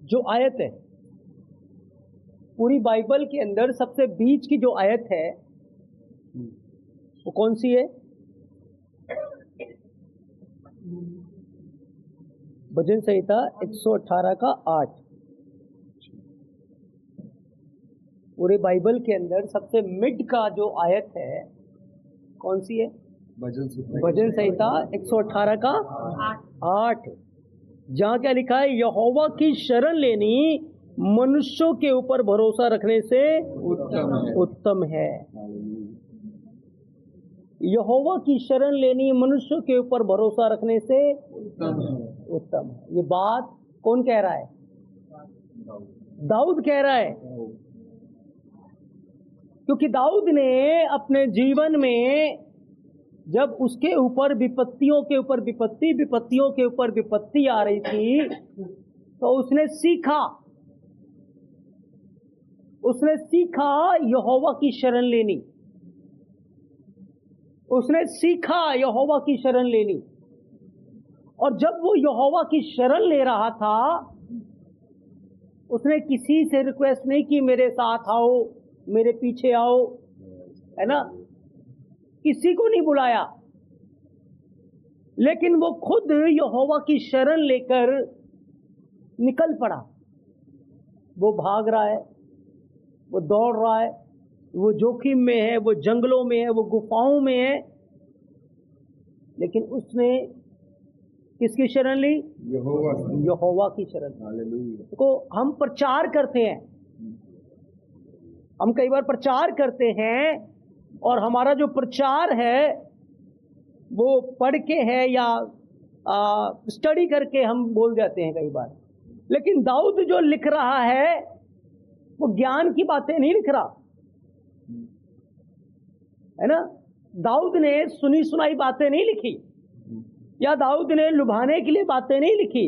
जो आयत है पूरी बाइबल के अंदर सबसे बीच की जो आयत है वो कौन सी है? भजन संहिता 118 का 8। पूरे बाइबल के अंदर सबसे मिड का जो आयत है कौन सी है? भजन संहिता 118 का 8, जहां क्या लिखा है? यहोवा की शरण लेनी मनुष्यों के ऊपर भरोसा रखने से उत्तम है। यहोवा की शरण लेनी मनुष्यों के ऊपर भरोसा रखने से उत्तम है। ये बात कौन कह रहा है? दाऊद कह रहा है, क्योंकि दाऊद ने अपने जीवन में जब उसके ऊपर विपत्तियों के ऊपर विपत्ति, विपत्तियों के ऊपर विपत्ति आ रही थी, तो उसने सीखा यहोवा की शरण लेनी। उसने सीखा यहोवा की शरण लेनी। और जब वो यहोवा की शरण ले रहा था, उसने किसी से रिक्वेस्ट नहीं की मेरे साथ आओ, मेरे पीछे आओ, है ना? किसी को नहीं बुलाया, लेकिन वो खुद यहोवा की शरण लेकर निकल पड़ा। वो भाग रहा है, वो दौड़ रहा है, वो जोखिम में है, वो जंगलों में है, वो गुफाओं में है, लेकिन उसने किसकी शरण ली? यहोवा की शरण। देखो, हम प्रचार करते हैं, हम कई बार प्रचार करते हैं, और हमारा जो प्रचार है वो पढ़ के है या स्टडी करके हम बोल जाते हैं कई बार। लेकिन दाऊद जो लिख रहा है वो ज्ञान की बातें नहीं लिख रहा, है ना? दाऊद ने सुनी सुनाई बातें नहीं लिखी, या दाऊद ने लुभाने के लिए बातें नहीं लिखी,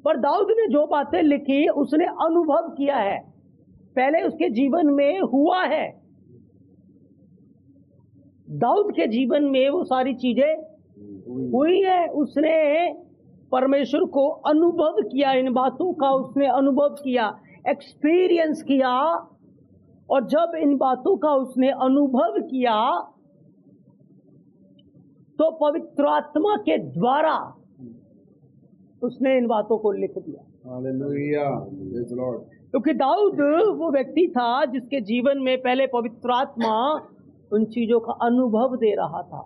पर दाऊद ने जो बातें लिखी उसने अनुभव किया है, पहले उसके जीवन में हुआ है। दाऊद के जीवन में वो सारी चीजें हुई है। उसने परमेश्वर को अनुभव किया, इन बातों का उसने अनुभव किया, एक्सपीरियंस किया। और जब इन बातों का उसने अनुभव किया तो पवित्र आत्मा के द्वारा उसने इन बातों को लिख दिया। Hallelujah, praise the Lord. क्योंकि दाऊद वो व्यक्ति था जिसके जीवन में पहले पवित्र आत्मा उन चीजों का अनुभव दे रहा था,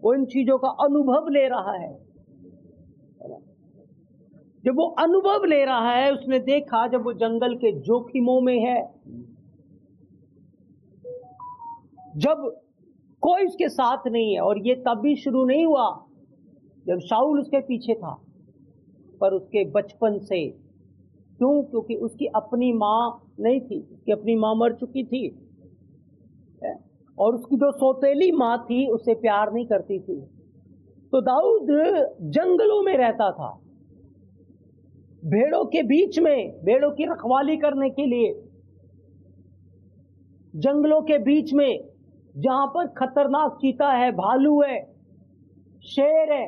वो इन चीजों का अनुभव ले रहा है। जब वो अनुभव ले रहा है, उसने देखा जब वो जंगल के जोखिमों में है, जब कोई उसके साथ नहीं है, और ये तब भी शुरू नहीं हुआ जब शाऊल उसके पीछे था, पर उसके बचपन से। क्यों? क्योंकि उसकी अपनी माँ नहीं थी, उसकी अपनी माँ मर चुकी थी, और उसकी जो सौतेली माँ थी उससे प्यार नहीं करती थी। तो दाऊद जंगलों में रहता था, भेड़ों के बीच में, भेड़ों की रखवाली करने के लिए जंगलों के बीच में, जहां पर खतरनाक चीता है, भालू है, शेर है।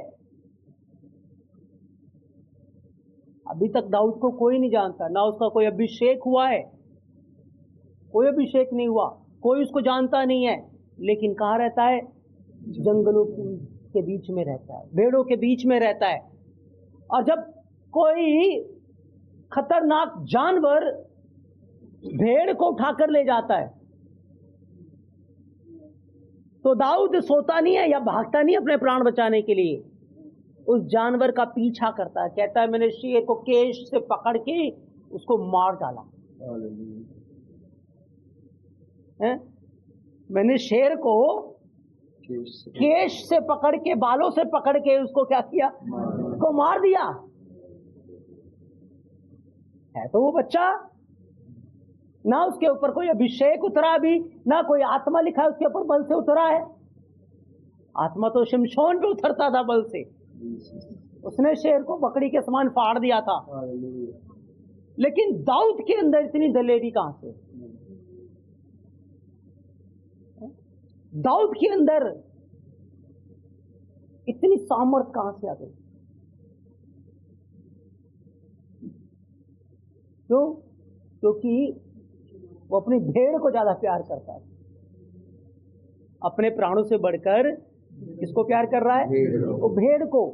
अभी तक दाऊद को कोई नहीं जानता, ना उसका कोई अभिषेक हुआ है, कोई अभिषेक नहीं हुआ, कोई उसको जानता नहीं है, लेकिन कहाँ रहता है? जंगलों के बीच में रहता है, भेड़ों के बीच में रहता है। और जब कोई खतरनाक जानवर भेड़ को उठाकर ले जाता है, तो दाऊद सोता नहीं है या भागता नहीं अपने प्राण बचाने के लिए, उस जानवर का पीछा करता है। कहता है मैंने शेर को केश से पकड़ के उसको मार डाला, मैंने शेर को केश से पकड़ के, बालों से पकड़ के उसको क्या किया? उसको मार दिया। है तो वो बच्चा, ना उसके ऊपर कोई अभिषेक उतरा, अभी ना कोई आत्मा लिखा है उसके ऊपर बल से उतरा है। आत्मा तो शिमशोन पे उतरता था बल से, उसने शेर को बकरी के समान फाड़ दिया था। लेकिन दाऊद के अंदर इतनी दलेरी कहां से? दाऊद के अंदर इतनी सामर्थ कहां से आ गई? क्यों? क्योंकि वो अपनी भेड़ को ज्यादा प्यार करता है। अपने प्राणों से बढ़कर किसको प्यार कर रहा है? वो भेड़ को।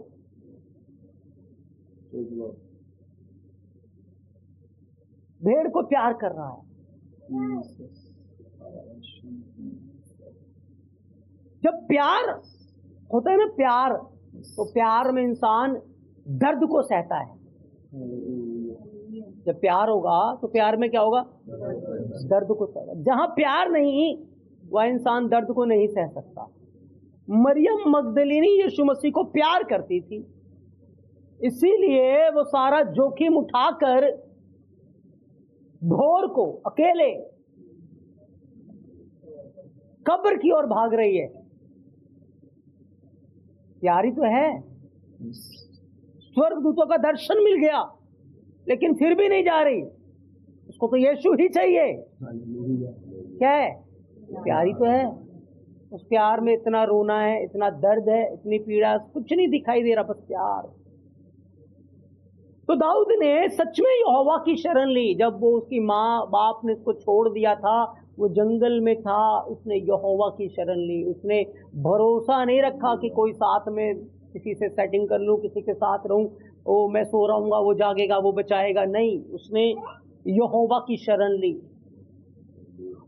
भेड़ को प्यार कर रहा है। जब प्यार होता है ना, प्यार, तो प्यार में इंसान दर्द को सहता है। जब प्यार होगा तो प्यार में क्या होगा? दर्द को सहता। जहां प्यार नहीं, वह इंसान दर्द को नहीं सह सकता। मरियम मगदलीनी यीशु मसीह को प्यार करती थी, इसीलिए वो सारा जोखिम उठाकर भोर को अकेले कब्र की ओर भाग रही है। प्यारी तो है, स्वर्गदूतों का दर्शन मिल गया, लेकिन फिर भी नहीं जा रही। उसको तो यीशु ही चाहिए। क्या है? प्यारी तो है। उस प्यार में इतना रोना है, इतना दर्द है, इतनी पीड़ा, कुछ नहीं दिखाई दे रहा, बस प्यार। तो दाऊद ने सच में यहोवा की शरण ली। जब वो उसकी माँ बाप ने उसको छोड़ दिया था, वो जंगल में था, उसने यहोवा की शरण ली। उसने भरोसा नहीं रखा कि कोई साथ में किसी से सेटिंग कर लूं, किसी के साथ रहूं, ओ मैं सो रहूंगा, वो जागेगा, वो बचाएगा। नहीं, उसने यहोवा की शरण ली।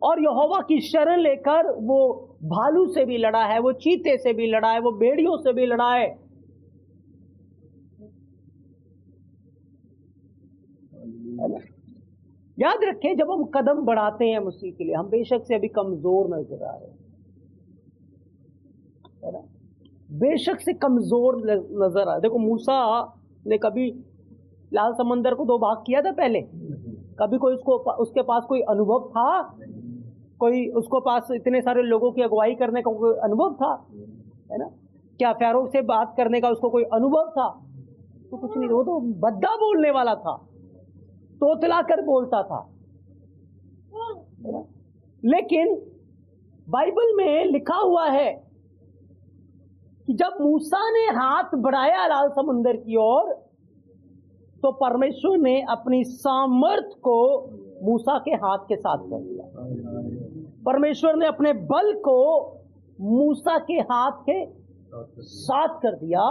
और यहोवा की शरण लेकर वो भालू से भी लड़ा है, वो चीते से भी लड़ा है, वो भेड़ियों से भी लड़ा है। याद रखें, जब हम कदम बढ़ाते हैं मसीह के लिए, हम बेशक से अभी कमजोर नजर आ रहे हैं, बेशक से कमजोर नजर आ रहे। देखो, मूसा ने कभी लाल समंदर को 2 भाग किया था पहले? कभी कोई उसके पास कोई अनुभव था? कोई उसको पास इतने सारे लोगों की अगुवाई करने का कोई अनुभव था? है ना? क्या फैरो से बात करने का उसको कोई अनुभव था? तो कुछ नहीं। वो तो बद्दा बोलने वाला था, तोतला कर बोलता था। लेकिन बाइबल में लिखा हुआ है कि जब मूसा ने हाथ बढ़ाया लाल समुद्र की ओर, तो परमेश्वर ने अपनी सामर्थ को मूसा के हाथ के साथ कर दिया। परमेश्वर ने अपने बल को मूसा के हाथ के साथ कर दिया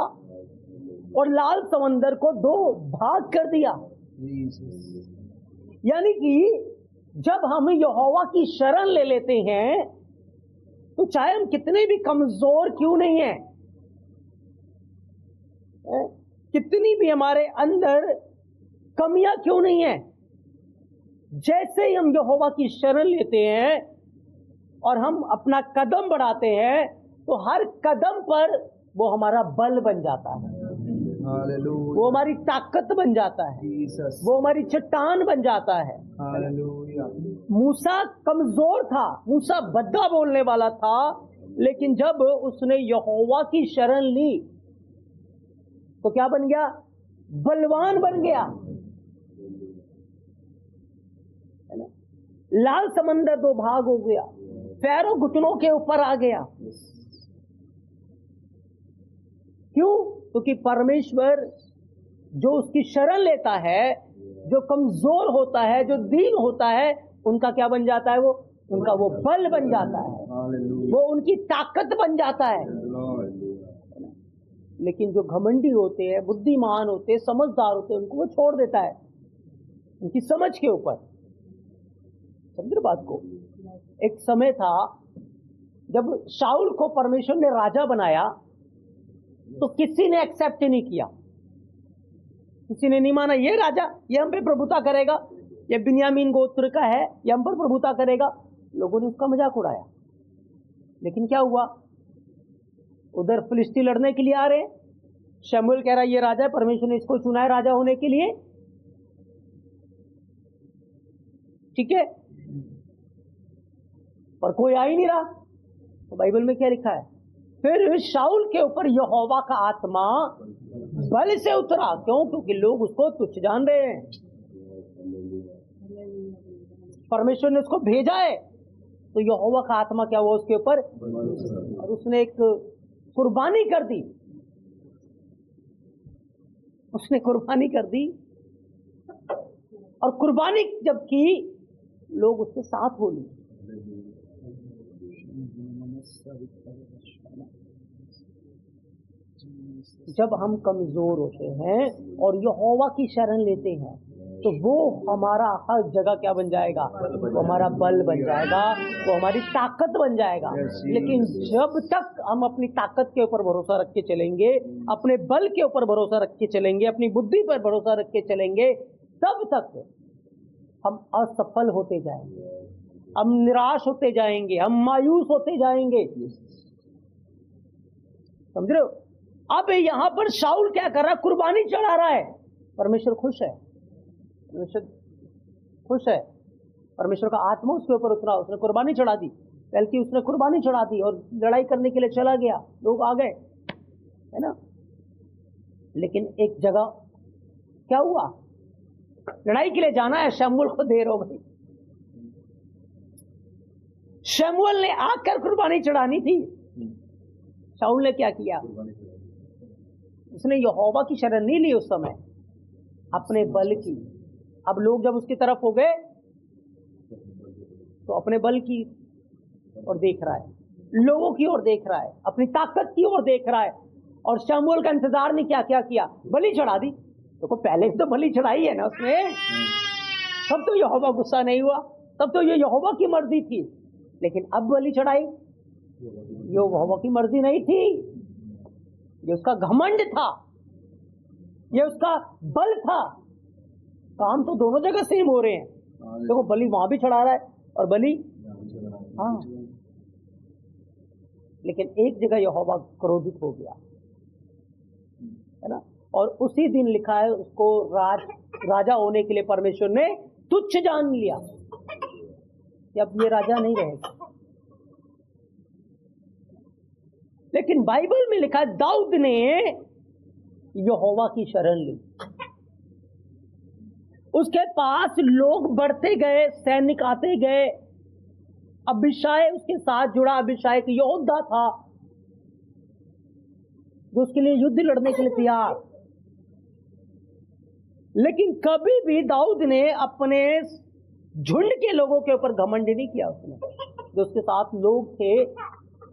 और लाल समंदर को 2 भाग कर दिया। यानी कि जब हम यहोवा की शरण ले लेते हैं, तो चाहे हम कितने भी कमजोर क्यों नहीं हैं, कितनी भी हमारे अंदर कमियां क्यों नहीं है, जैसे ही हम यहोवा की शरण लेते हैं और हम अपना कदम बढ़ाते हैं, तो हर कदम पर वो हमारा बल बन जाता है, वो हमारी ताकत बन जाता है, वो हमारी चट्टान बन जाता है। मूसा कमजोर था, मूसा बद्दा बोलने वाला था, लेकिन जब उसने यहोवा की शरण ली तो क्या बन गया? बलवान बन गया। है ना? लाल समंदर 2 भाग हो गया, फैरो घुटनों के ऊपर आ गया। क्यों? क्योंकि परमेश्वर जो उसकी शरण लेता है, जो कमजोर होता है, जो दीन होता है, उनका क्या बन जाता है? वो उनका वो बल बन जाता है, वो उनकी ताकत बन जाता है। लेकिन जो घमंडी होते हैं, बुद्धिमान होते हैं, समझदार होते हैं, उनको वो छोड़ देता है उनकी समझ के ऊपर। समझ बात को? एक समय था जब शाऊल को परमेश्वर ने राजा बनाया, तो किसी ने एक्सेप्ट नहीं किया, किसी ने नहीं माना ये राजा, ये हम पे प्रभुता करेगा, ये बिन्यामीन गोत्र का है, ये हम पर प्रभुता करेगा। लोगों ने उसका मजाक उड़ाया। लेकिन क्या हुआ? उधर फिलिस्ती लड़ने के लिए आ रहे, शमूएल कह रहा है ये राजा है, परमेश्वर ने इसको चुना है राजा होने के लिए, ठीक है, पर कोई आ ही नहीं रहा। तो बाइबल में क्या लिखा है? फिर शाऊल के ऊपर यहोवा का आत्मा बल से उतरा। क्यों? क्योंकि लोग उसको तुच्छ जान रहे हैं। परमेश्वर ने उसको भेजा है, तो यहोवा का आत्मा क्या हुआ उसके ऊपर, और उसने एक कुर्बानी कर दी। उसने कुर्बानी कर दी। और कुर्बानी जब की, लोग उसके साथ हो लिए। जब हम कमजोर होते हैं और यहोवा की शरण लेते हैं तो वो हमारा हर जगह क्या बन जाएगा? वो हमारा बल बन जाएगा, वो हमारी ताकत बन जाएगा। लेकिन जब तक हम अपनी ताकत के ऊपर भरोसा रख के चलेंगे, अपने बल के ऊपर भरोसा रख के चलेंगे, अपनी बुद्धि पर भरोसा रख के चलेंगे, तब तक हम असफल होते जाएंगे, हम निराश होते जाएंगे, हम मायूस होते जाएंगे। समझ रहे हो? अब यहां पर शाऊल क्या कर रहा है? कुर्बानी चढ़ा रहा है। परमेश्वर खुश है, परमेश्वर खुश है, परमेश्वर का आत्मा उसके ऊपर उतरा, उसने कुर्बानी चढ़ा दी। बल्कि उसने कुर्बानी चढ़ा दी और लड़ाई करने के लिए चला गया, लोग आ गए, है ना। लेकिन एक जगह क्या हुआ? लड़ाई के लिए जाना है, शमूएल को देर हो गई। शमूएल ने आकर कुर्बानी चढ़ानी थी। शाऊल ने क्या किया? उसने यहोवा की शरण नहीं ली उस समय, अपने बल की। अब लोग जब उसकी तरफ हो गए तो अपने बल की ओर देख रहा है, लोगों की ओर देख रहा है, अपनी ताकत की ओर देख रहा है। और शमूएल का इंतजार नहीं क्या किया? बलि चढ़ा दी। तो पहले तो बलि चढ़ाई है ना उसने, तब तो यहोवा गुस्सा नहीं हुआ, तब तो ये यहोवा की मर्जी थी। लेकिन अब बलि चढ़ाई, ये यहोवा की मर्जी नहीं थी, ये उसका घमंड था, ये उसका बल था। काम तो दोनों जगह सेम हो रहे हैं। देखो, बलि वहां भी चढ़ा रहा है और बलि, हाँ, लेकिन एक जगह यहोवा क्रोधित हो गया, है ना। और उसी दिन लिखा है उसको राजा होने के लिए परमेश्वर ने तुच्छ जान लिया कि अब ये राजा नहीं रहेगा। लेकिन बाइबल में लिखा है दाऊद ने यहोवा की शरण ली। उसके पास लोग बढ़ते गए, सैनिक आते गए। अभिषाय उसके साथ जुड़ा। अभिषाय एक योद्धा था जो उसके लिए युद्ध लड़ने के लिए तैयार। लेकिन कभी भी दाऊद ने अपने झुंड के लोगों के ऊपर घमंड नहीं किया। उसने जो उसके साथ लोग थे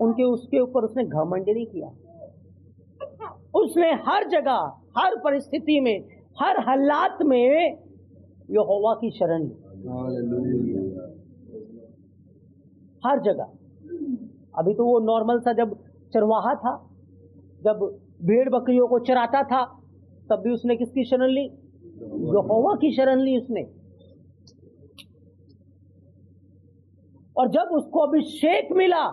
उसके ऊपर उसने घमंड नहीं किया। उसने हर जगह, हर परिस्थिति में, हर हालात में यहोवा की शरण ली, हर जगह। अभी तो वो नॉर्मल सा जब चरवाहा था, जब भेड़ बकरियों को चराता था, तब भी उसने किसकी शरण ली? यहोवा की शरण ली उसने। और जब उसको अभिषेक मिला,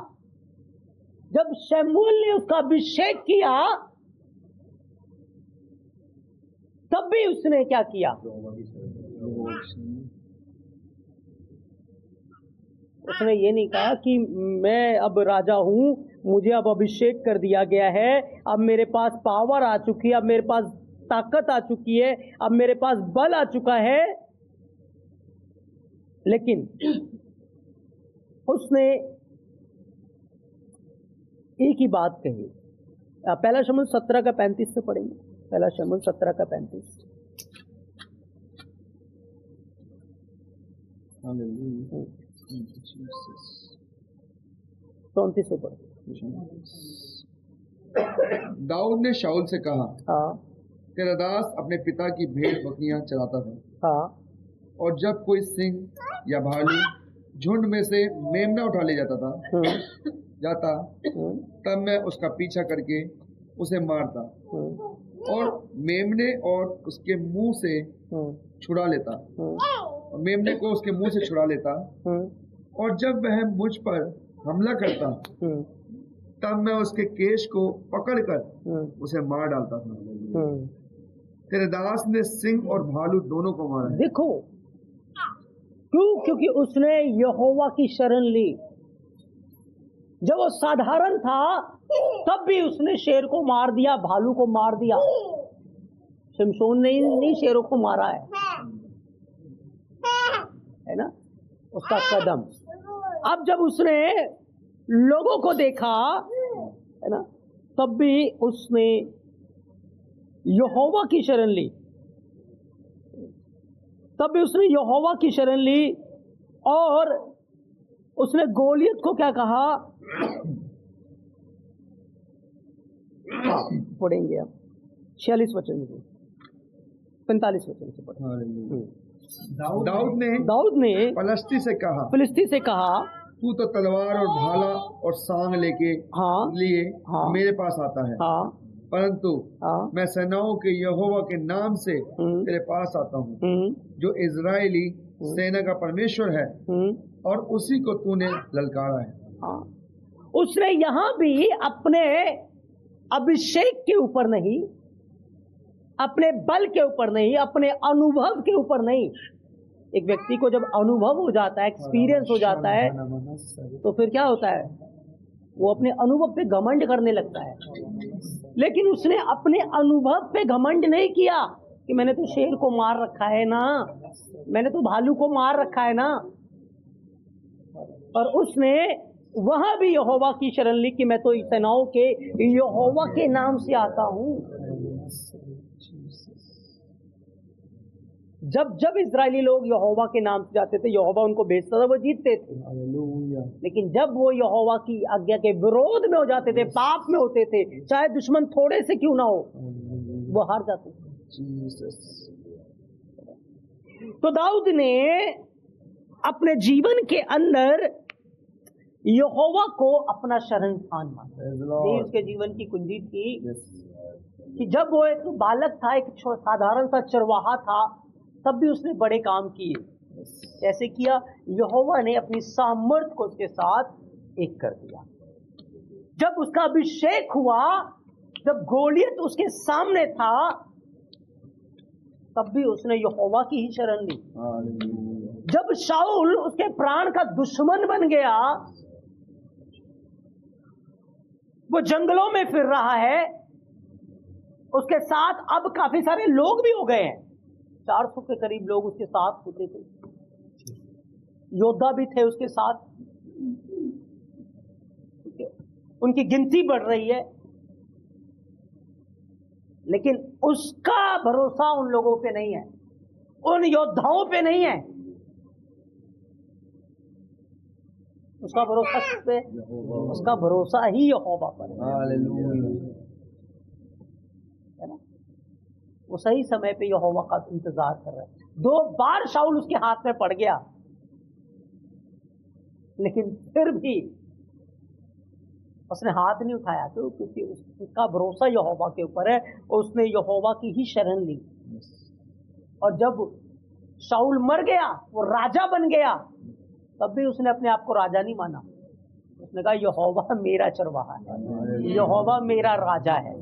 जब शमूएल ने उसका अभिषेक किया, तब भी उसने क्या किया? उसने ये नहीं कहा कि मैं अब राजा हूं, मुझे अब अभिषेक कर दिया गया है, अब मेरे पास पावर आ चुकी है, अब मेरे पास ताकत आ चुकी है, अब मेरे पास बल आ चुका है। लेकिन उसने एक ही बात कही। पहला शमूएल 17 का 35 से पढ़ेंगे। पहला शमूएल 17 का 35। 34 से पढ़। दाऊद ने शाऊल से कहा, हाँ, तेरा दास अपने पिता की भेड़ बकरियां चराता था, हाँ, और जब कोई सिंह या भालू झुंड में से मेमना उठा ले जाता, तब मैं उसका पीछा करके उसे मारता और मेमने और उसके मुंह से छुड़ा लेता, और मेमने को उसके मुंह से छुड़ा लेता। और जब वह मुझ पर हमला करता, तब मैं उसके केश को पकड़कर उसे मार डालता था। तेरे दास ने सिंह और भालू दोनों को मारा है। देखो, क्योंकि उसने यहोवा की शरण ली। जब वो साधारण था तब भी उसने शेर को मार दिया, भालू को मार दिया। शिमशोन ने नहीं शेरों को मारा है ना, उसका कदम। अब जब उसने लोगों को देखा, है ना, तब भी उसने यहोवा की शरण ली। तब भी उसने यहोवा की शरण ली और उसने गोलियत को क्या कहा? पढ़ेंगे अब 46 वचन से 45 वचन से पढ़ेंगे। दाऊद ने फिलिस्ती से कहा तू तो तलवार और भाला और सांग लेके लिए मेरे पास आता है, परंतु मैं सेनाओं के यहोवा के नाम से तेरे पास आता हूँ, जो इजरायली सेना का परमेश्वर है, और उसी को तूने ललकारा है। उसने यहाँ भी अपने अभिषेक के ऊपर नहीं, अपने बल के ऊपर नहीं, अपने अनुभव के ऊपर नहीं। एक व्यक्ति को जब अनुभव हो जाता है, एक्सपीरियंस हो जाता है, तो फिर क्या होता है? वो अपने अनुभव पे घमंड करने लगता है। लेकिन उसने अपने अनुभव पे घमंड नहीं किया कि मैंने तो शेर को मार रखा है ना, मैंने तो भालू को मार रखा है ना। और उसने वहां भी यहोवा की शरण ली कि मैं तो सेनाओं के यहोवा के नाम से आता हूं। जब जब इजरायली लोग यहोवा के नाम से जाते थे, यहोवा उनको भेजता था, वो जीतते थे। लेकिन जब वो यहोवा की आज्ञा के विरोध में हो जाते थे, पाप में होते थे, चाहे दुश्मन थोड़े से क्यों ना हो, वो हार जाते थे। तो दाऊद ने अपने जीवन के अंदर यहोवा को अपना शरण स्थान माना। ये उसके जीवन की कुंजी थी कि जब वो एक बालक था, एक साधारण सा चरवाहा था, तब भी उसने बड़े काम किए। कैसे किया? यहोवा ने अपनी सामर्थ को उसके साथ एक कर दिया। जब उसका अभिषेक हुआ, जब गोलियत उसके सामने था, तब भी उसने यहोवा की ही शरण ली। जब शाऊल उसके प्राण का दुश्मन बन गया, वो जंगलों में फिर रहा है, उसके साथ अब काफी सारे लोग भी हो गए हैं, 400 के करीब लोग उसके साथ होते थे, योद्धा भी थे उसके साथ, उनकी गिनती बढ़ रही है। लेकिन उसका भरोसा उन लोगों पे नहीं है, उन योद्धाओं पे नहीं है। उसका भरोसा किस पे? उसका भरोसा ही यहोवा पर है ना। वो सही समय पे यहोवा का इंतजार कर रहा है। 2 बार शाऊल उसके हाथ में पड़ गया, लेकिन फिर भी उसने हाथ नहीं उठाया। क्यों? क्योंकि उसका भरोसा यहोवा के ऊपर है और उसने यहोवा की ही शरण ली। और जब शाऊल मर गया, वो राजा बन गया, तब भी उसने अपने आप को राजा नहीं माना। उसने कहा यहोवा मेरा चरवाहा है, यहोवा मेरा राजा है।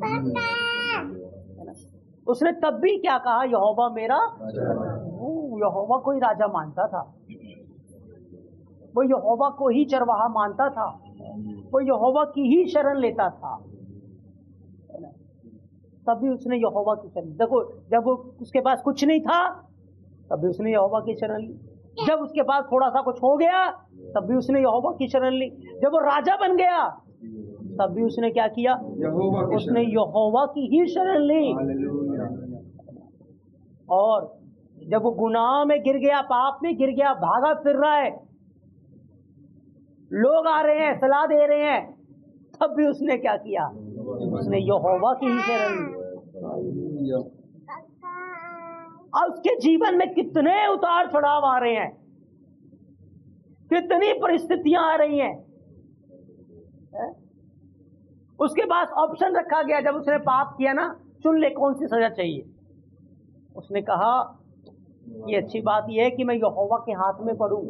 उसने तब भी क्या कहा? यहोवा मेरा। यहोवा को ही राजा मानता था, वो यहोवा को ही चरवाहा मानता था, वो यहोवा की ही शरण लेता था। तभी उसने यहोवा की शरण। देखो, जब उसके पास कुछ नहीं था, तभी उसने यहोवा की शरण ली। जब उसके पास थोड़ा सा कुछ हो गया, तब भी उसने यहोवा की शरण ली। जब वो राजा बन गया, तब भी उसने क्या किया? उसने यहोवा की ही शरण ली। और जब वो गुनाह में गिर गया, पाप में गिर गया, भागा फिर रहा है, लोग आ रहे हैं, सलाह दे रहे हैं, तब भी उसने क्या किया? उसने यहोवा की ही शरण ली। और उसके जीवन में कितने उतार चढ़ाव आ रहे हैं, कितनी परिस्थितियां आ रही हैं, उसके पास ऑप्शन रखा गया। जब उसने पाप किया ना, चुन ले कौन सी सजा चाहिए। उसने कहा ये अच्छी बात यह है कि मैं यहोवा के हाथ में पड़ूं,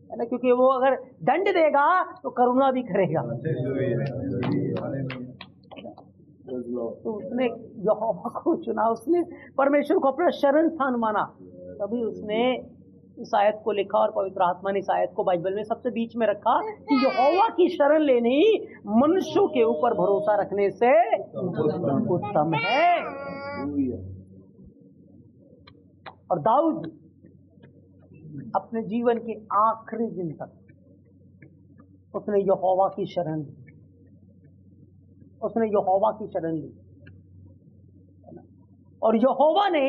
है ना, क्योंकि वो अगर दंड देगा तो करुणा भी करेगा। तो उसने यहोवा को चुना, उसने परमेश्वर को अपना शरण स्थान माना। तभी उसने इस आयत को लिखा और पवित्र आत्मा ने इस आयत को बाइबल में सबसे बीच में रखा कि यहोवा की शरण लेनी मनुष्यों के ऊपर भरोसा रखने से उत्तम है। और दाऊद अपने जीवन के आखिरी दिन तक उसने यहोवा की शरण ली, उसने यहोवा की शरण ली। और यहोवा ने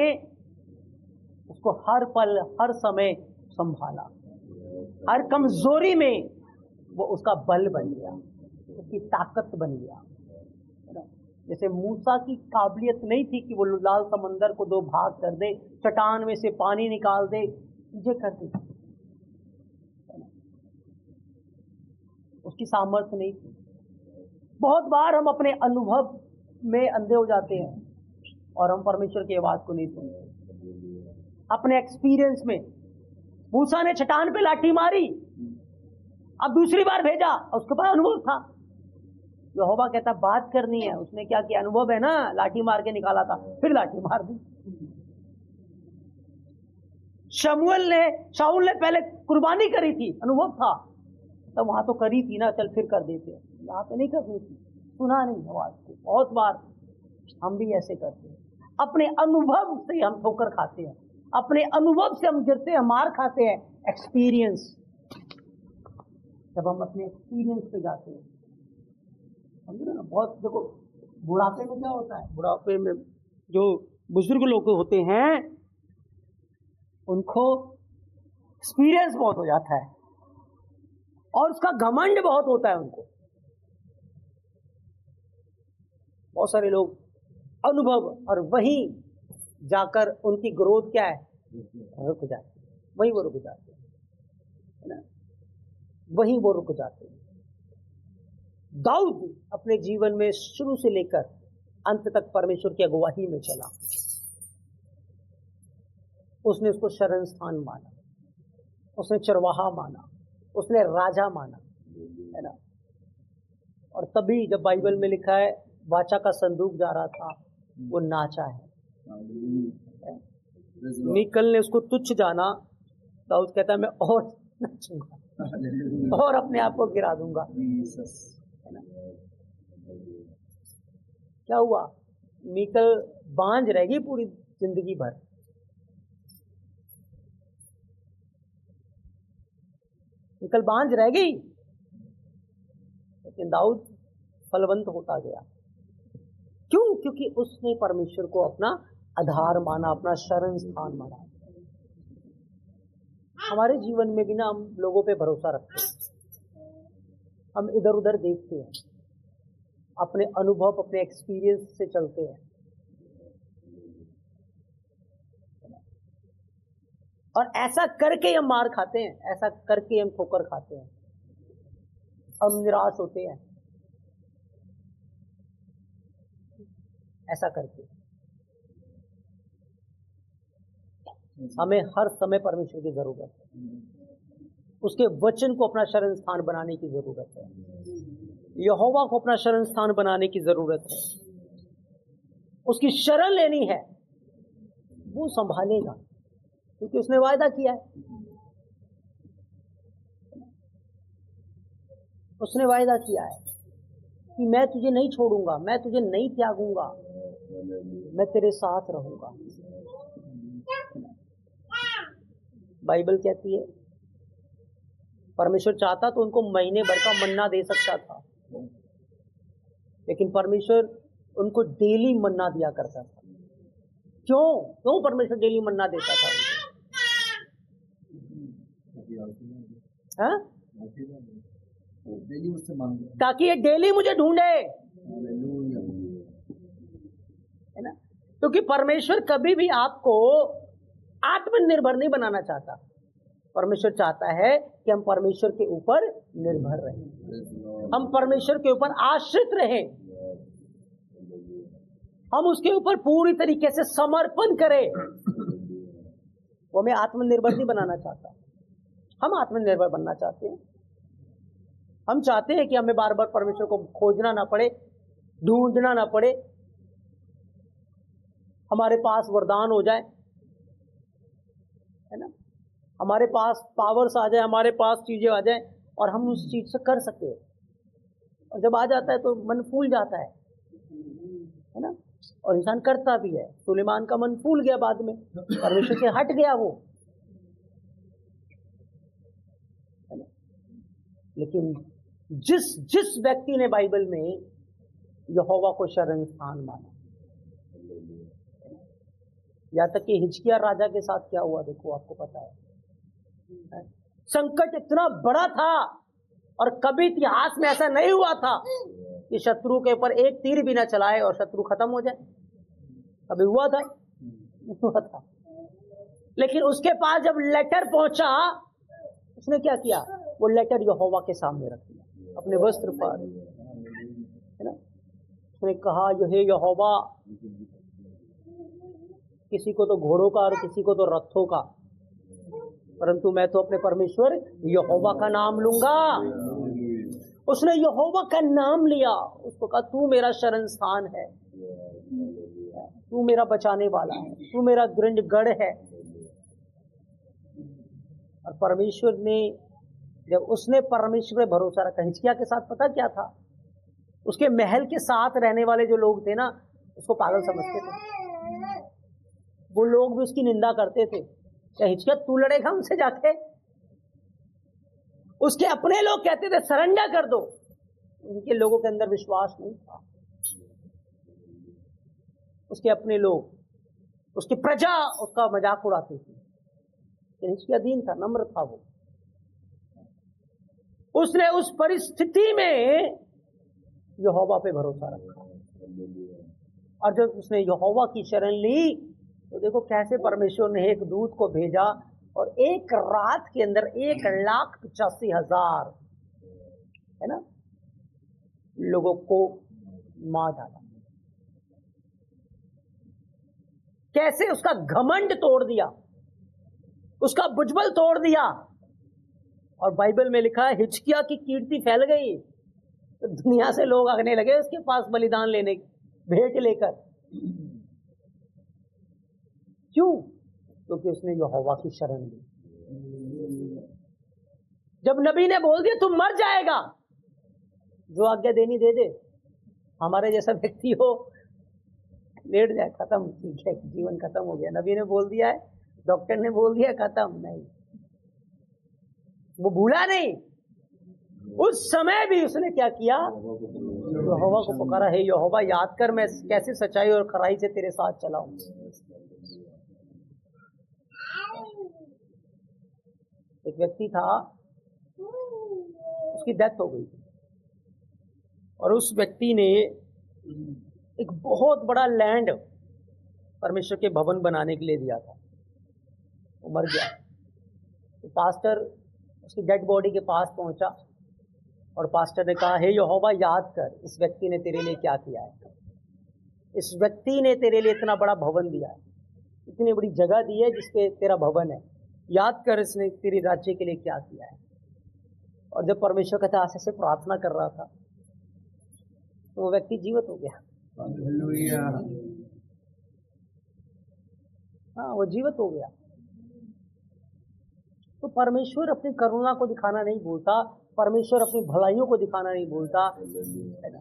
उसको हर पल हर समय संभाला, हर कमजोरी में वो उसका बल बन गया, उसकी ताकत बन गया। जैसे मूसा की काबिलियत नहीं थी कि वो लाल समंदर को दो भाग कर दे, चट्टान में से पानी निकाल दे, चीजें कर दी, उसकी सामर्थ्य नहीं थी। बहुत बार हम अपने अनुभव में अंधे हो जाते हैं और हम परमेश्वर की आवाज को नहीं सुनते। अपने एक्सपीरियंस में मूसा ने चट्टान पे लाठी मारी, अब दूसरी बार भेजा, उसके पास अनुभव था। यहोवा कहता बात करनी है, उसने क्या किया, अनुभव है ना, लाठी मार के निकाला था, फिर लाठी मार दी। शाऊल ने पहले कुर्बानी करी थी, अनुभव था, तब वहां तो करी थी ना, चल फिर कर देते, यहाँ पे नहीं करनी थी, सुना नहीं आवाज को। बहुत बार हम भी ऐसे करते हैं, अपने अनुभव से हम ठोकर खाते हैं, अपने अनुभव से हम गिरते हैं, मार खाते हैं। एक्सपीरियंस, जब हम अपने एक्सपीरियंस पे जाते हैं, समझ रहे ना। बहुत देखो, बुढ़ापे में क्या होता है, बुढ़ापे में जो बुजुर्ग लोग होते हैं उनको एक्सपीरियंस बहुत हो जाता है और उसका घमंड बहुत होता है उनको। बहुत सारे लोग अनुभव, और वहीं जाकर उनकी ग्रोथ क्या है, रुक जाती है, वहीं वो रुक जाते हैं ना, वहीं वो रुक जाते हैं। दाऊद अपने जीवन में शुरू से लेकर अंत तक परमेश्वर की अगुवाई में चला। उसने उसको शरण स्थान माना, उसने चरवाहा माना, उसने राजा माना, है ना। और तभी जब बाइबल में लिखा है वाचा का संदूक जा रहा था, वो नाचा है। मीकल ने उसको तुच्छ जाना, दाऊद कहता है मैं और नाचूंगा और अपने आप को गिरा दूंगा। क्या हुआ, मीकल बांझ रहेगी पूरी जिंदगी भर, मीकल बांझ रह गई, लेकिन दाऊद फलवंत होता गया। क्यों? क्योंकि उसने परमेश्वर को अपना आधार माना, अपना शरण स्थान माना। हमारे जीवन में भी ना हम लोगों पे भरोसा रखते हैं, हम इधर उधर देखते हैं, अपने अनुभव, अपने एक्सपीरियंस से चलते हैं, और ऐसा करके हम मार खाते हैं, ऐसा करके हम ठोकर खाते हैं, हम निराश होते हैं, ऐसा करके। हमें हर समय परमेश्वर की जरूरत है, उसके वचन को अपना शरण स्थान बनाने की जरूरत है, यहोवा को अपना शरण स्थान बनाने की जरूरत है, उसकी शरण लेनी है, वो संभालेगा क्योंकि उसने वायदा किया है। उसने वायदा किया है कि मैं तुझे नहीं छोड़ूंगा, मैं तुझे नहीं त्यागूंगा, मैं तेरे साथ रहूंगा। बाइबल कहती है परमेश्वर चाहता तो उनको महीने भर का मन्ना दे सकता था, लेकिन परमेश्वर उनको डेली मन्ना दिया करता था। क्यों परमेश्वर डेली मन्ना देता था उनको? हाँ? ताकि ये डेली मुझे ढूंढे, है ना। क्योंकि परमेश्वर कभी भी आपको आत्मनिर्भर नहीं बनाना चाहता। परमेश्वर चाहता है कि हम परमेश्वर के ऊपर निर्भर रहें, हम परमेश्वर के ऊपर आश्रित रहें, हम उसके ऊपर पूरी तरीके से समर्पण करें। वो हमें आत्मनिर्भर नहीं बनाना चाहता, हम आत्मनिर्भर बनना चाहते हैं। हम चाहते हैं कि हमें बार बार परमेश्वर को खोजना ना पड़े, ढूंढना ना पड़े, हमारे पास वरदान हो जाए, है ना, हमारे पास पावर्स आ जाए, हमारे पास चीजें आ जाए और हम उस चीज से कर सके। और जब आ जाता है तो मन फूल जाता है ना, और इंसान करता भी है। सुलेमान का मन फूल गया, बाद में परमेश्वर से हट गया वो, है ना। लेकिन जिस व्यक्ति ने बाइबल में यहोवा को शरण स्थान माना, यहाँ तक कि हिजकिय्याह राजा के साथ क्या हुआ देखो, आपको पता है। संकट इतना बड़ा था और कभी इतिहास में ऐसा नहीं हुआ था कि शत्रु के ऊपर एक तीर भी ना चलाए और शत्रु खत्म हो जाए। कभी हुआ था? हुआ था। लेकिन उसके पास जब लेटर पहुंचा, उसने क्या किया? वो लेटर यहोवा के सामने रख दिया अपने वस्त्र पर, है ना। उसने कहा, हे यहोवा, किसी को तो घोड़ों का और किसी को तो रथों का, परंतु मैं तो अपने परमेश्वर यहोवा का नाम लूंगा। उसने यहोवा का नाम लिया। उसको कहा, तू मेरा शरण स्थान है, तू मेरा बचाने वाला है, तू मेरा दृढ़ गढ़ है। और परमेश्वर ने, जब उसने परमेश्वर पे भरोसा रखा, हिजकिय्याह के साथ पता क्या था? उसके महल के साथ रहने वाले जो लोग थे ना, उसको पागल समझते थे। वो लोग भी उसकी निंदा करते थे, क्या हिजकिय्याह तू लड़ेगा उनसे जाके? उसके अपने लोग कहते थे सरेंडर कर दो। उनके लोगों के अंदर विश्वास नहीं था। उसके अपने लोग, उसकी प्रजा उसका मजाक उड़ाती थी। हिजकिय्याह अधीन था, नम्र था वो। उसने उस परिस्थिति में यहोवा पे भरोसा रखा, और जब उसने यहोवा की शरण ली तो देखो कैसे परमेश्वर ने एक दूत को भेजा और एक रात के अंदर 1,85,000 है ना लोगों को मार डाला। कैसे उसका घमंड तोड़ दिया, उसका बुजबल तोड़ दिया। और बाइबल में लिखा है, हिजकिय्याह की कीर्ति फैल गई तो दुनिया से लोग आने लगे उसके पास बलिदान लेने, भेंट लेकर। क्यों? क्योंकि उसने यहोवा की शरण ली। जब नबी ने बोल दिया तुम मर जाएगा, जो आज्ञा देनी दे दे। हमारे जैसा व्यक्ति हो, लेट जाए, खत्म, ठीक है, जीवन खत्म हो गया। नबी ने बोल दिया है, डॉक्टर ने बोल दिया, खत्म। नहीं, वो भूला नहीं। उस समय भी उसने क्या किया? यहोवा को पुकारा, हे यहोवा, याद कर मैं कैसे सच्चाई और खराई से तेरे साथ चला हूं। एक व्यक्ति था, उसकी डेथ हो गई और उस व्यक्ति ने एक बहुत बड़ा लैंड परमेश्वर के भवन बनाने के लिए दिया था। वो मर गया। तो पास्टर उसकी डेड बॉडी के पास पहुंचा और पास्टर ने कहा, हे यहोवा, याद कर इस व्यक्ति ने तेरे लिए क्या किया है। इस व्यक्ति ने तेरे लिए इतना बड़ा भवन दिया है, इतनी बड़ी जगह दी है जिसपे तेरा भवन है। याद कर इसने तेरी राज्य के लिए क्या किया है। और जब परमेश्वर के दास से प्रार्थना कर रहा था तो वो व्यक्ति जीवित हो गया। हाँ, वो जीवित हो गया। तो परमेश्वर अपनी करुणा को दिखाना नहीं भूलता, परमेश्वर अपनी भलाइयों को दिखाना नहीं भूलता, है ना।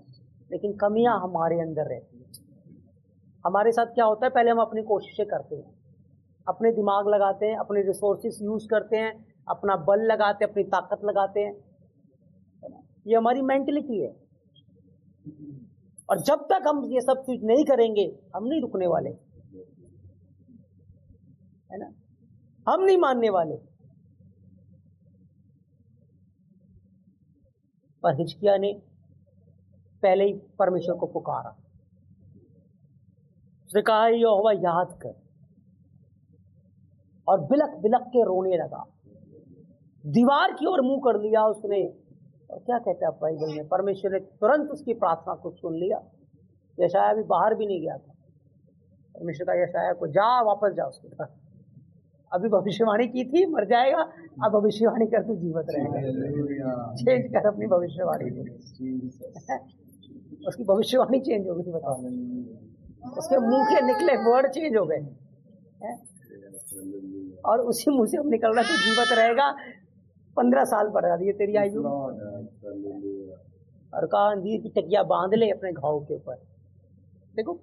लेकिन कमियां हमारे अंदर रहती हैं। हमारे साथ क्या होता है, पहले हम अपनी कोशिशें करते हैं, अपने दिमाग लगाते हैं, अपने रिसोर्सेस यूज करते हैं, अपना बल लगाते हैं, अपनी ताकत लगाते हैं। ये हमारी मेंटलिटी है। और जब तक हम ये सब चीज नहीं करेंगे, हम नहीं रुकने वाले, है ना। हम नहीं मानने वाले। पर हिजकिय्याह ने पहले ही परमेश्वर को पुकारा। उसने कहा, यहोवा, याद कर, और बिलक बिलक के रोने लगा। दीवार की ओर मुंह कर लिया उसने। और क्या कहता है बाइबल में, परमेश्वर ने तुरंत उसकी प्रार्थना को सुन लिया। यशायाह अभी बाहर भी नहीं गया था। परमेश्वर का यशायाह को, जा वापस जा उसके पास, अभी भविष्यवाणी की थी मर जाएगा, अब भविष्यवाणी कर तू जीवित रहेगा। चेंज कर अपनी भविष्यवाणी को। उसकी भविष्यवाणी चेंज हो गई थी, बताओ। उसके मुंह के निकले वर्ड चेंज हो गए, और उसी मुंह से अब निकल रहा, तू जीवित रहेगा, 15 साल बढ़ा दिए तेरी आयु। और कहा, अंजीर की टकिया बांध ले अपने घाव के ऊपर। देखो,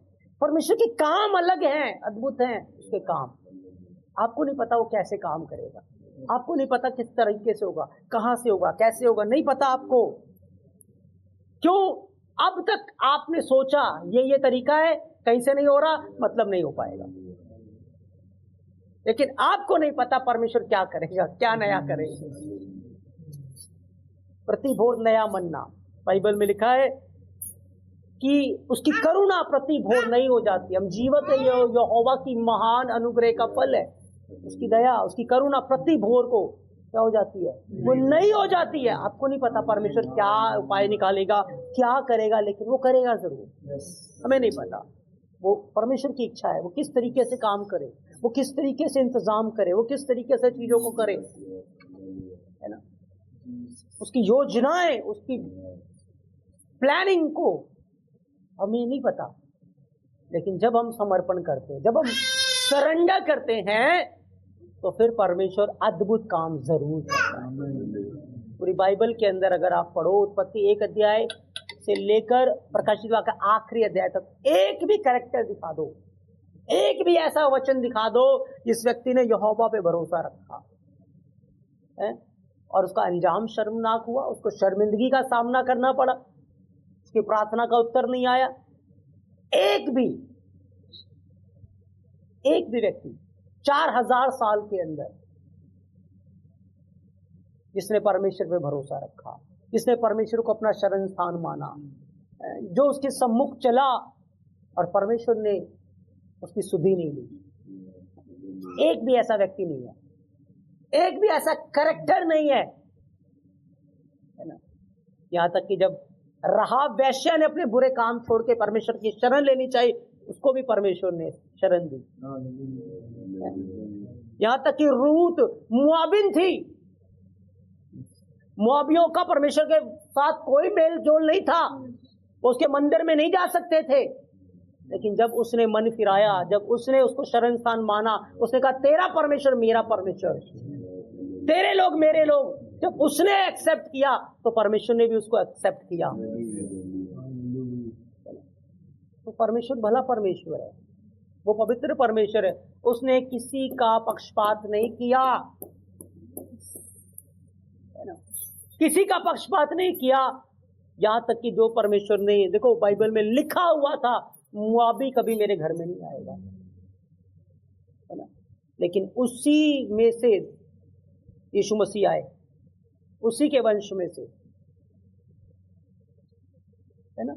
परमेश्वर के काम अलग हैं, अद्भुत हैं उसके काम। आपको नहीं पता वो कैसे काम करेगा, आपको नहीं पता किस तरीके से होगा, कहां से होगा, कैसे होगा, नहीं पता आपको। क्यों? अब तक आपने सोचा ये तरीका है, कहीं से नहीं हो रहा, मतलब नहीं हो पाएगा। लेकिन आपको नहीं पता परमेश्वर क्या करेगा, क्या नया करेगा। प्रति भोर नया मन्ना, बाइबल में लिखा है कि उसकी करुणा प्रति भोर नहीं हो जाती। हम जीवत है, यहोवा की महान अनुग्रह का फल है। उसकी दया, उसकी करुणा प्रति भोर को क्या हो जाती है, वो नहीं हो जाती है। आपको नहीं पता परमेश्वर क्या उपाय निकालेगा, क्या करेगा, लेकिन वो करेगा जरूर। हमें नहीं पता, वो परमेश्वर की इच्छा है, वो किस तरीके से काम करे, वो किस तरीके से इंतजाम करे, वो किस तरीके से चीजों को करे, है ना। उसकी योजनाएं, उसकी प्लानिंग को हमें नहीं पता। लेकिन जब हम समर्पण करते हैं, जब हम सरेंडर करते हैं, तो फिर परमेश्वर अद्भुत काम जरूर करता है। पूरी बाइबल के अंदर अगर आप पढ़ो, उत्पत्ति 1 अध्याय से लेकर प्रकाशित वाक्य आखिरी अध्याय तक, एक भी कैरेक्टर दिखा दो, एक भी ऐसा वचन दिखा दो जिस व्यक्ति ने यहोवा पे भरोसा रखा है और उसका अंजाम शर्मनाक हुआ, उसको शर्मिंदगी का सामना करना पड़ा, उसकी प्रार्थना का उत्तर नहीं आया। एक भी व्यक्ति 4000 साल के अंदर जिसने परमेश्वर पे भरोसा रखा, जिसने परमेश्वर को अपना शरण स्थान माना, जो उसके सम्मुख चला और परमेश्वर ने उसकी सुधि नहीं ली, एक भी ऐसा व्यक्ति नहीं है, एक भी ऐसा कैरेक्टर नहीं है ना। यहां तक कि जब राहाब वेश्या ने अपने बुरे काम छोड़ के परमेश्वर की शरण लेनी चाहिए, उसको भी परमेश्वर ने शरण दी। यहां तक कि रूत मुआबिन थी, मुआबियों का परमेश्वर के साथ कोई मेल जोल नहीं था, वो उसके मंदिर में नहीं जा सकते थे। लेकिन जब उसने मन फिराया, जब उसने उसको शरण स्थान माना, उसने कहा तेरा परमेश्वर मेरा परमेश्वर, तेरे लोग मेरे लोग, जब उसने एक्सेप्ट किया तो परमेश्वर ने भी उसको एक्सेप्ट किया। तो परमेश्वर भला परमेश्वर है, वो पवित्र परमेश्वर है। उसने किसी का पक्षपात नहीं किया, है ना, किसी का पक्षपात नहीं किया। यहां तक कि जो परमेश्वर ने, देखो बाइबल में लिखा हुआ था मुआबी कभी मेरे घर में नहीं आएगा, है ना, लेकिन उसी में से यीशु मसीह आए, उसी के वंश में से, है ना।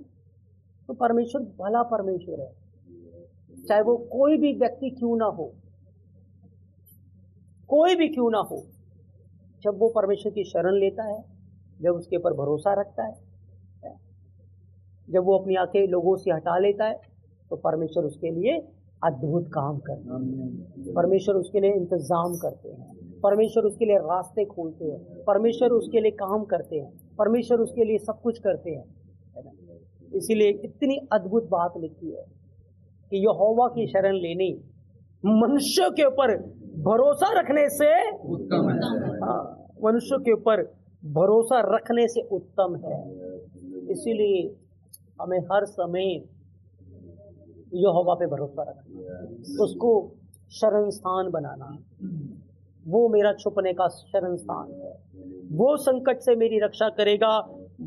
तो परमेश्वर भला परमेश्वर है, चाहे वो कोई भी व्यक्ति क्यों ना हो, कोई भी क्यों ना हो। जब वो परमेश्वर की शरण लेता है, जब उसके ऊपर भरोसा रखता है, जब वो अपनी आंखें लोगों से हटा लेता है, तो परमेश्वर उसके लिए अद्भुत काम करते हैं, परमेश्वर उसके लिए इंतजाम करते हैं, परमेश्वर उसके लिए रास्ते खोलते हैं, परमेश्वर उसके लिए काम करते हैं, परमेश्वर उसके लिए सब कुछ करते हैं, है ना। इसीलिए इतनी अद्भुत बात लिखी है कि यहोवा की शरण लेनी मनुष्य के ऊपर भरोसा रखने से उत्तम है। हाँ, मनुष्य के ऊपर भरोसा रखने से उत्तम है। इसीलिए हमें हर समय यहोवा पे भरोसा रखना, उसको शरण स्थान बनाना। वो मेरा छुपने का शरण स्थान है, वो संकट से मेरी रक्षा करेगा,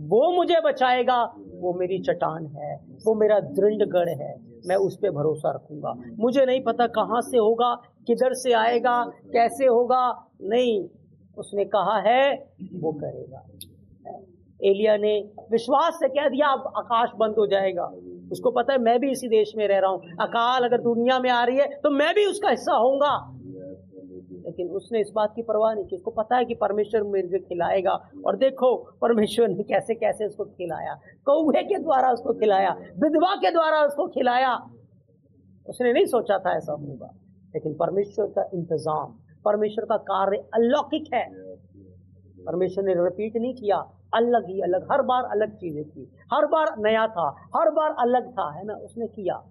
वो मुझे बचाएगा, वो मेरी चट्टान है, वो मेरा दृढ़ गढ़ है। मैं उस पे भरोसा रखूंगा। मुझे नहीं पता कहाँ से होगा, किधर से आएगा, कैसे होगा, नहीं, उसने कहा है वो करेगा। एलिया ने विश्वास से कह दिया अब आकाश बंद हो जाएगा। उसको पता है मैं भी इसी देश में रह रहा हूं, अकाल अगर दुनिया में आ रही है तो मैं भी उसका हिस्सा होऊंगा। लेकिन उसने इस बात की परवाह नहीं की, उसको पता है कि परमेश्वर मुझे खिलाएगा। और देखो परमेश्वर ने कैसे कैसे उसको खिलाया, कौवे के द्वारा उसको खिलाया, विधवा के द्वारा उसको खिलाया। उसने नहीं सोचा था ऐसा होगा, लेकिन परमेश्वर का इंतजाम, परमेश्वर का कार्य अलौकिक है। परमेश्वर ने रिपीट नहीं किया, अलग ही अलग, हर बार अलग चीजें की, हर बार नया था, हर बार अलग था, है ना, उसने किया।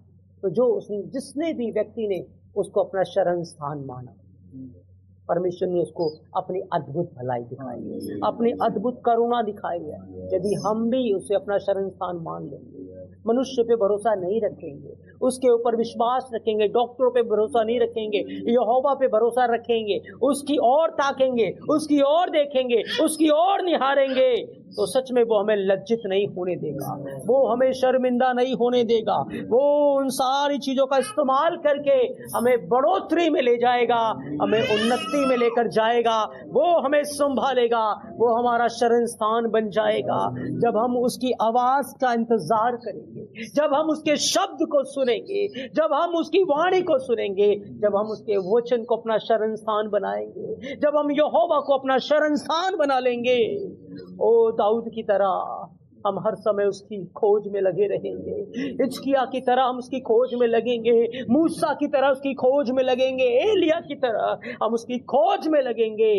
तो जो उसने, जिसने भी व्यक्ति ने उसको अपना शरण स्थान माना, परमेश्वर ने उसको अपनी अद्भुत भलाई दिखाई है, अपनी अद्भुत करुणा दिखाई है। यदि हम भी उसे अपना शरण स्थान मान लेंगे, मनुष्य पे भरोसा नहीं रखेंगे, उसके ऊपर विश्वास रखेंगे, डॉक्टरों पे भरोसा नहीं रखेंगे, यहोवा पे भरोसा रखेंगे, उसकी ओर ताकेंगे, उसकी ओर देखेंगे, उसकी ओर निहारेंगे, तो सच में वो हमें लज्जित नहीं होने देगा, वो हमें शर्मिंदा नहीं होने देगा। वो उन सारी चीजों का इस्तेमाल करके हमें बढ़ोतरी में ले जाएगा, हमें उन्नति में लेकर जाएगा। वो हमें संभालेगा, वो हमारा शरण स्थान बन जाएगा। जब हम उसकी आवाज का इंतजार करेंगे, जब हम उसके शब्द को सुनेंगे, जब हम उसकी वाणी को सुनेंगे, जब हम उसके वचन को अपना शरण स्थान बनाएंगे, जब हम यहोवा को अपना शरण स्थान बना लेंगे, ओ दाऊद की तरह हम हर समय उसकी खोज में लगे रहेंगे। हिजकिय्याह की तरह हम उसकी खोज में लगेंगे, मूसा की तरह उसकी खोज में लगेंगे, एलिय्याह की तरह हम उसकी खोज में लगेंगे।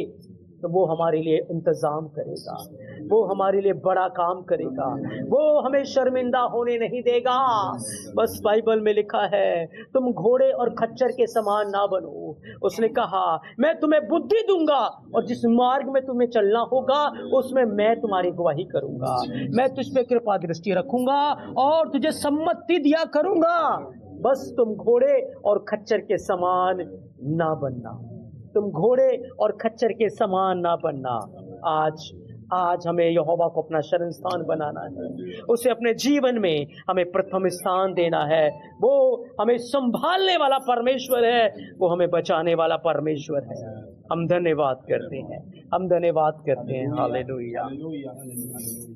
तो वो हमारे लिए इंतजाम करेगा, वो हमारे लिए बड़ा काम करेगा, वो हमें शर्मिंदा होने नहीं देगा। बस बाइबल में लिखा है, तुम घोड़े और खच्चर के समान ना बनो। उसने कहा, मैं तुम्हें बुद्धि दूंगा और जिस मार्ग में तुम्हें चलना होगा उसमें मैं तुम्हारी गवाही करूंगा। मैं तुझ पे कृपा दृष्टि रखूंगा और तुझे सम्मति दिया करूंगा। बस तुम घोड़े और खच्चर के समान ना बनना, तुम घोड़े और खच्चर के समान ना बनना। आज हमें यहोवा को अपना शरण स्थान बनाना है, उसे अपने जीवन में हमें प्रथम स्थान देना है। वो हमें संभालने वाला परमेश्वर है, वो हमें बचाने वाला परमेश्वर है। हम धन्यवाद करते हैं, हम धन्यवाद करते हैं। हालेलुया।